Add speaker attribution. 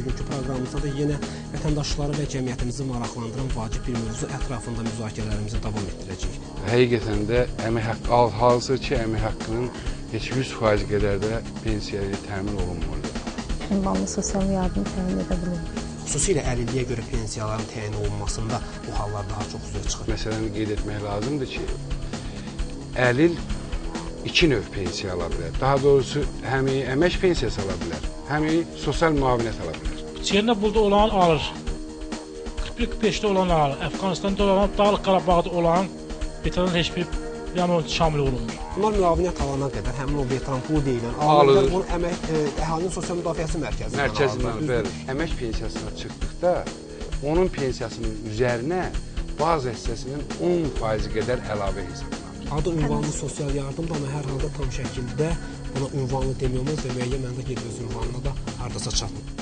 Speaker 1: bugünkü proqramımızda da yenə vətəndaşları və cəmiyyətimizi maraqlandıran vacib bir mövzu ətrafında müzakirələrimizi davam etdirəcəyik.
Speaker 2: Həqiqətən də əmək haqqı, hazır ki, əmək haqqının heç 100% qədər də pensiyaya təmin olunmurdu.
Speaker 3: Ünvanlı sosial yardım təmin edə bilir.
Speaker 1: Xüsusilə əlilliyə görə pensiyaların təyin olunmasında bu hallar daha çox üzə çıxır.
Speaker 2: Məsələni qeyd etmək lazımdır ki, əlil iki növ pensiya ala bilər. Daha doğrusu həm əmək pensiyası ala bilər, həm sosial müavinət ala bilər.
Speaker 4: Çiyinə burada olan alır. 41-45-də olan alır. Əfqanistanda olan, Dağlıq Qarabağda olan veteran heç bir yaman şamil olunmur.
Speaker 1: Bunlar müavinət alana qədər həmin o veteran pulu deyilən alırlar. Bunu əhalinin sosial müdafiəsi mərkəzindən
Speaker 2: bəli. Əmək pensiyasına çıxdıqda onun pensiyasının üzərinə bazı hissəsinin 10% qədər əlavə hesablanır.
Speaker 1: Adı ünvanlı sosial yardımdır, amma hər halda tam şəkildə buna ünvanlı demək olmaz və müəyyən məndə qeyd öz ünvanına da hardasa çatmır.